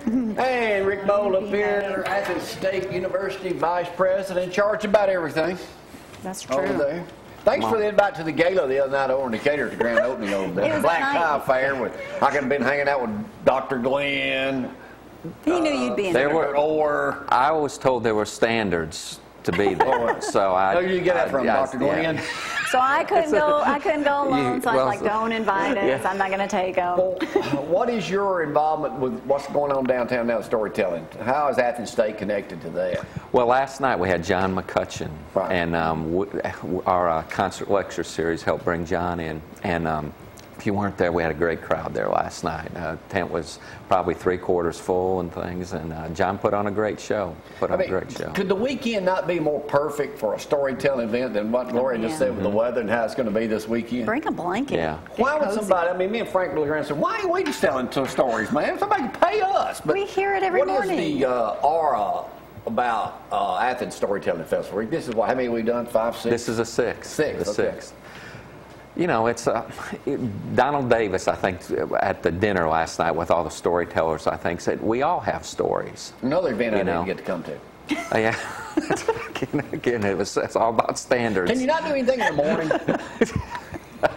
Hey, Rick Mould up here, Athens State University Vice President, in charge about everything. That's true. Over there. Thanks for the invite to the gala the other night over in Decatur at the grand opening over there. The Black Tie Fair. I could have been hanging out with Dr. Glenn. He knew you'd be in there. There I was told there were standards to be there. So where did you get that from, Dr. Glenn? Yeah. So I couldn't go alone. So I was like, don't invite us. I'm not going to take them. Well, what is your involvement with what's going on downtown now, storytelling? How is Athens State connected to that? Well, last night we had John McCutcheon, and our concert lecture series helped bring John in. And if you weren't there, we had a great crowd there last night. Tent was probably 3/4 full and things, and John put on a great show. Could the weekend not be more perfect for a storytelling event than what Gloria just said with the weather and how it's going to be this weekend? Bring a blanket. Yeah. Why would somebody, I mean, me and Frank Gloria said, why ain't we just telling two stories, man? Somebody can pay us. But we hear it every morning. What is the aura about Athens Storytelling Festival? This is what, how many have we done? 5, 6? This is a 6. Sixth. Sixth. You know, it's Donald Davis, I think, at the dinner last night with all the storytellers, I think, said, we all have stories. Another event I didn't get to come to. Yeah. Again, it's all about standards. Can you not do anything in the morning?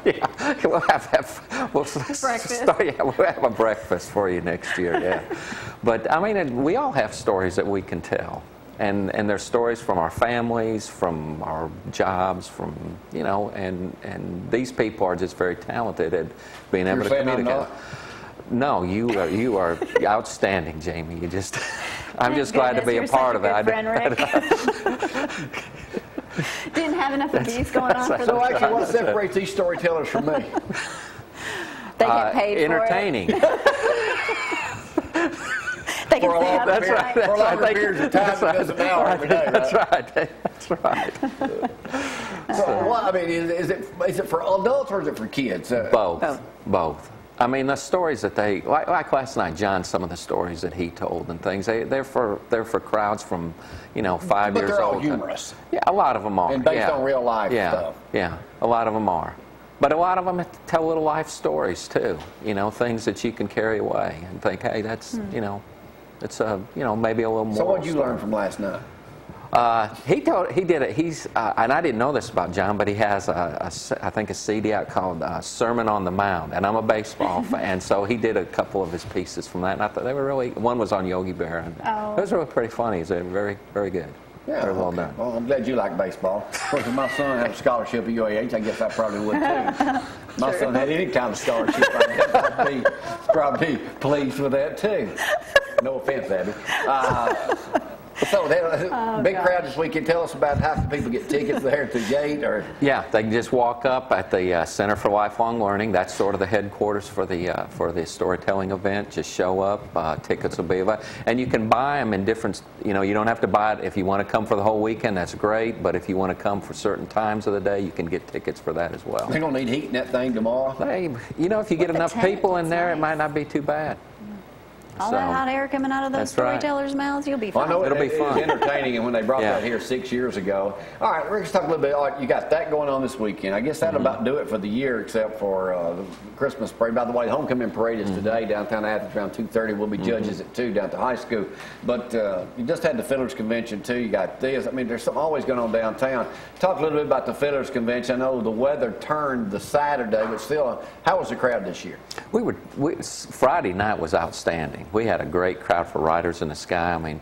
Yeah, we'll have breakfast. We'll have a breakfast for you next year, yeah. But, I mean, we all have stories that we can tell. And there's stories from our families, from our jobs, from, you know, and these people are just very talented at being able to communicate. No, you are outstanding, Jamie. You just, I'm just glad to be a part of it. Didn't have enough abuse going on for the So actually, what separates these storytellers from me? They get paid entertaining. They can stay up that's right. For longer periods of time than does an hour every day, That's right. That's right. So, what, I mean, is it for adults or is it for kids? Both. I mean, the stories that they like last night, John. Some of the stories that he told and things. They're for crowds from, you know, 5 years old. But they're all humorous. Yeah, a lot of them are. And based on real life stuff. Yeah, a lot of them are. But a lot of them tell little life stories too. You know, things that you can carry away and think, hey, that's you know. It's you know, maybe a little more. So what did you learn from last night? He did it. And I didn't know this about John, but he has I think a CD out called Sermon on the Mound, and I'm a baseball fan, so he did a couple of his pieces from that, and I thought they were really. One was on Yogi Berra, and those were pretty funny. They're very, very good. Yeah, very well done. Well, I'm glad you like baseball. Of course, if my son had a scholarship at UAH, I guess I probably would too. My son had any kind of scholarship, I guess I'd probably pleased with that too. No offense, Abby. So, big crowd this weekend. Tell us about how can people get tickets there at the gate, or? Yeah, they can just walk up at the Center for Lifelong Learning. That's sort of the headquarters for the storytelling event. Just show up. Tickets will be available, and you can buy them in different. You know, you don't have to buy it if you want to come for the whole weekend. That's great. But if you want to come for certain times of the day, you can get tickets for that as well. They're gonna need heat in that thing tomorrow. Hey, you know, if you get enough people in there, it might not be too bad. All that hot air coming out of those storytellers' mouths, you'll be fine. Well, I know it'll be fun. It was entertaining, and when they brought that here 6 years ago. All right, let's talk a little bit. You got that going on this weekend. I guess that'll about do it for the year, except for the Christmas parade. By the way, the homecoming parade is today downtown Athens around 2:30. We'll be judges at 2 down at the high school. But you just had the Fiddlers Convention too. You got this. I mean, there's something always going on downtown. Talk a little bit about the Fiddlers Convention. I know the weather turned the Saturday, but still, how was the crowd this year? Friday night was outstanding. We had a great crowd for Riders in the Sky. I mean,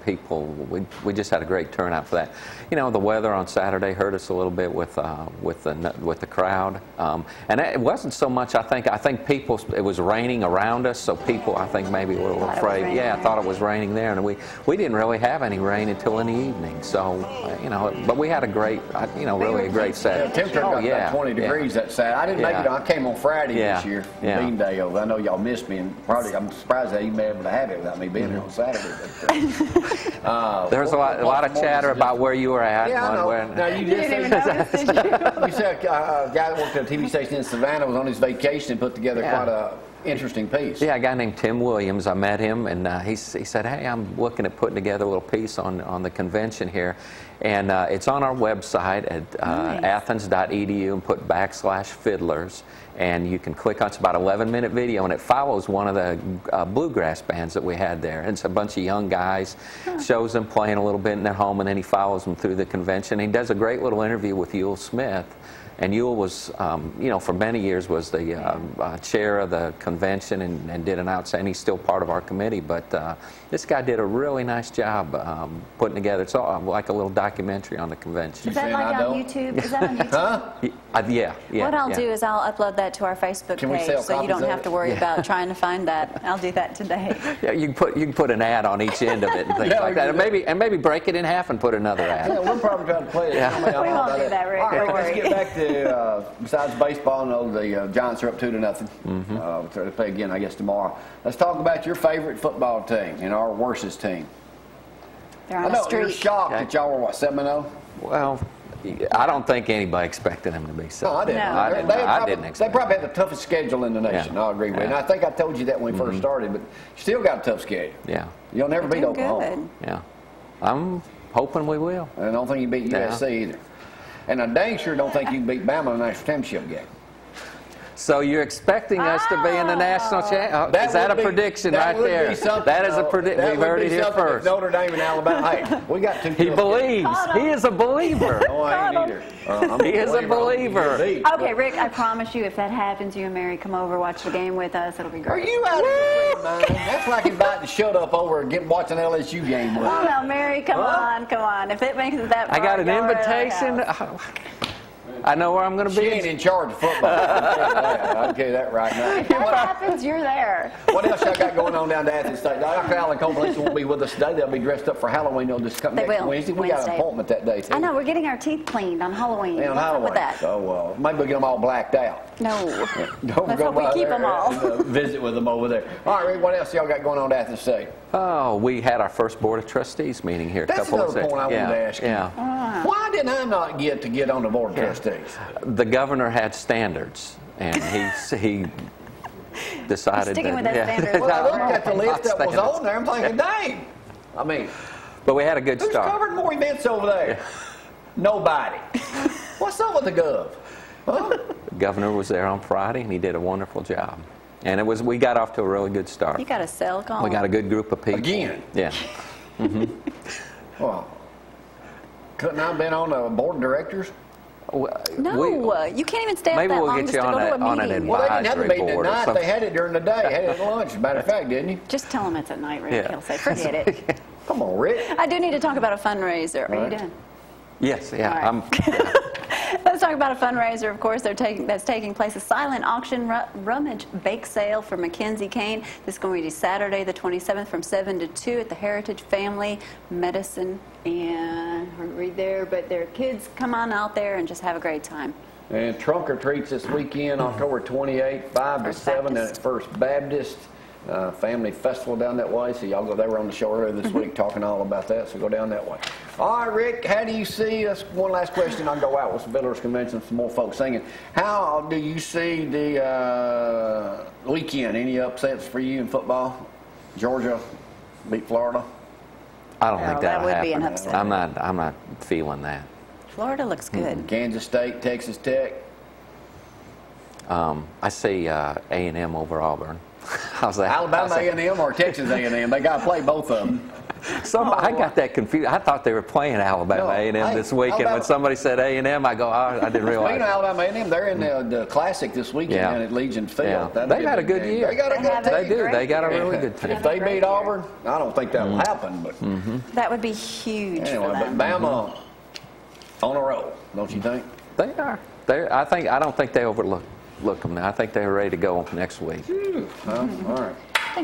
we just had a great turnout for that. You know, the weather on Saturday hurt us a little bit with the crowd, and it wasn't so much. I think people. It was raining around us, so people I think maybe were a little afraid. Yeah, I thought it was raining there, and we didn't really have any rain until in the evening. So you know, but we had a great, you know, really a great Saturday. The temperature got about 20 degrees that Saturday. I didn't make it. I came on Friday this year, Bean Day over. I know y'all missed me, and probably I'm surprised that you been able to have it without me being here on Saturday. But, there was a lot of chatter about where you were at. Yeah, I know. Now, you just didn't even notice, did you? You said a guy that worked at a TV station in Savannah was on his vacation and put together quite a interesting piece. Yeah, a guy named Tim Williams. I met him, and he said, "Hey, I'm looking at putting together a little piece on the convention here." And it's on our website at athens.edu and put /fiddlers. And you can click on, it's about an 11-minute video, and it follows one of the bluegrass bands that we had there. And it's a bunch of young guys, shows them playing a little bit in their home, and then he follows them through the convention. He does a great little interview with Yule Smith. And Yule was, you know, for many years was the chair of the convention and did an outstanding, he's still part of our committee, but this guy did a really nice job putting together, it's all like a little documentary on the convention. Is that like on YouTube? Is that on YouTube? Yeah. What I'll do is I'll upload that to our Facebook page so you don't have to worry about trying to find that. I'll do that today. Yeah, you can put an ad on each end of it and things like that, and maybe break it in half and put another ad. Yeah, we'll probably try to play it. Yeah. We won't do that, Rick. All right, let's get back to besides baseball, the Giants are up 2-0. We'll try to play again, I guess, tomorrow. Let's talk about your favorite football team and our worstest team. They're on a streak. You're shocked that y'all were, what, 7-0? Well, I don't think anybody expected them to be so. No, I didn't. No. I didn't expect. They probably had the toughest schedule in the nation. Yeah. I agree with you. And I think I told you that when we first started, but you still got a tough schedule. Yeah. You'll never beat Oklahoma. Good. Yeah. I'm hoping we will. And I don't think you beat USC either. And I dang sure don't think you can beat Bama in the national championship game. So you're expecting us to be in the national championship? Is that a prediction right there? That is a prediction. We've heard it here first. Notre Dame and Alabama. Hey, we got two. He believes. He is a believer. No, I ain't either. He is a believer. Okay, Rick, I promise you, if that happens, you and Mary come over, watch the game with us. It'll be great. Are you out of your mind? That's like inviting to shut up over and watch an LSU game with us. Oh, no, Mary, come on. If it makes it that far, I got an invitation. I know where I'm going to be. She ain't in charge of football. I'll tell you that right now. If that happens, you're there. What else y'all got going on down to Athens State? Dr. Allen Coalition won't be with us today. They'll be dressed up for Halloween. They'll just come next Wednesday. We got an appointment that day, too. I know. We're getting our teeth cleaned on Halloween. Yeah, on What's Halloween. up with that? So maybe we'll get them all blacked out. No. Don't Let's go hope we by keep there them all. and, visit with them over there. All right, Rick, what else y'all got going on to Athens State? Oh, we had our first Board of Trustees meeting here. That's another point I wanted to ask you. Yeah. Why did I not get to get on the Board of Trustees? The governor had standards, and he decided sticking with that standard. Well, I looked at the list that was on there. I'm thinking, dang. I mean, but we had a good who's start. covered more events over there? Nobody. What's up with the gov? Huh? The governor was there on Friday, and he did a wonderful job. And we got off to a really good start. You got a cell call? We got a good group of people. Again? Yeah. Well, couldn't I have been on the board of directors? No, you can't even stay up that long just to go to a meeting. Well, they didn't have the meeting at night. They had it during the day. They had it at lunch, as a matter of fact, didn't you? Just tell him it's at night, Rick. He'll say, forget it. Come on, Rick. I do need to talk about a fundraiser. Are you done? Yes, yeah. Right. Let's talk about a fundraiser, of course, that's taking place, a silent auction rummage bake sale for Mackenzie Kane. This is going to be Saturday the 27th from 7 to 2 at the Heritage Family Medicine. And I'll read there, but their kids come on out there and just have a great time. And trunk or treats this weekend, October 28th, 5 to 7 at First Baptist. Family festival down that way, so y'all go. They were on the show earlier this week talking all about that, so go down that way. All right, Rick, how do you see us? One last question. I'll go out with some Fiddlers Convention, some more folks singing. How do you see the weekend? Any upsets for you in football? Georgia beat Florida. I don't think that'll that would happen. be an upset. I'm not feeling that. Florida looks good. Kansas State, Texas Tech. I see A&M over Auburn. How's that? Alabama A&M or Texas A&M? They got to play both of them. I got that confused. I thought they were playing Alabama A&M this weekend. When somebody said A&M, I go, oh, I didn't realize. Speaking of Alabama A&M, they're in the Classic this weekend down at Legion Field. Yeah. They got a good year. They got a good team. They do. They got a really good team. If they beat Auburn, I don't think that will happen. But that would be huge anyway, for them. But Bama on a roll, don't you think? They are. I don't think they overlook them now. I think they're ready to go next week. All right.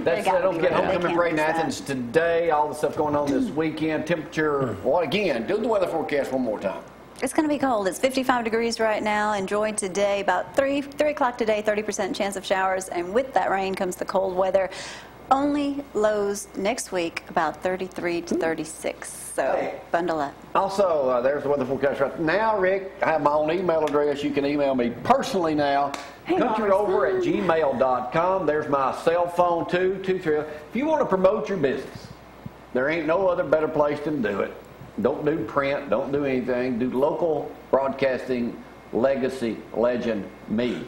That's don't get homecoming parade in Athens today. All the stuff going on this weekend. Temperature, what again? Do the weather forecast one more time. It's going to be cold. It's 55 degrees right now. Enjoy today. About 3 o'clock today, 30% chance of showers. And with that rain comes the cold weather. Only lows next week, about 33 to 36. So bundle up. Also, there's the weather forecast right now, Rick. I have my own email address. You can email me personally now. countryover@gmail.com. There's my cell phone too. If you want to promote your business, there ain't no other better place to do it. Don't do print. Don't do anything. Do local broadcasting, legacy, legend, me.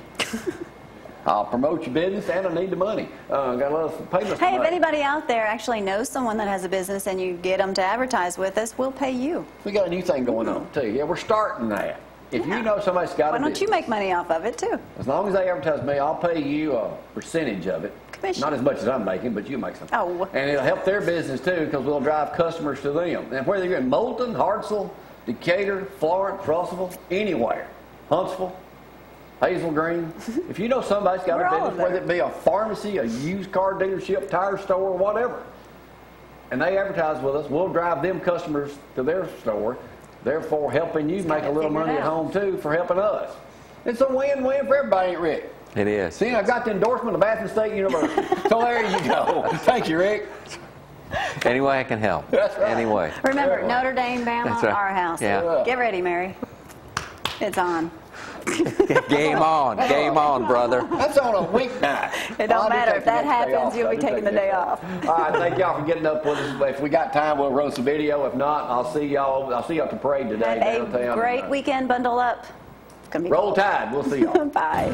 I'll promote your business and I need the money. Got a lot of payments. Hey, if anybody out there actually knows someone that has a business and you get them to advertise with us, we'll pay you. We got a new thing going on too. Yeah, we're starting that. If you know somebody's got a business, why don't you make money off of it too? As long as they advertise me, I'll pay you a percentage of it. Commission. Not as much as I'm making, but you make something. Oh. And it'll help their business too, because we'll drive customers to them. And whether you're in Moulton, Hartselle, Decatur, Florence, Russellville, anywhere, Huntsville, Hazel Green. If you know somebody's got a business, whether it be a pharmacy, a used car dealership, tire store, whatever, and they advertise with us, we'll drive them customers to their store, therefore helping you make a little money at home too for helping us. It's a win-win for everybody, ain't Rick? It is. See, I got the endorsement of Athens State University. So there you go. Thank you, Rick. Any way I can help. That's right. Anyway. Remember, Notre Dame, Bama, That's right. our house. Yeah. Get ready, Mary. It's on. Game on, brother. That's on a weeknight. It don't matter. If that happens, you'll be taking the day off. All right, thank y'all for getting up with us. If we got time, we'll run some video. If not, I'll see y'all at the parade today Have downtown. a great weekend. Bundle up. It's gonna be Roll Tide. We'll see y'all. Bye.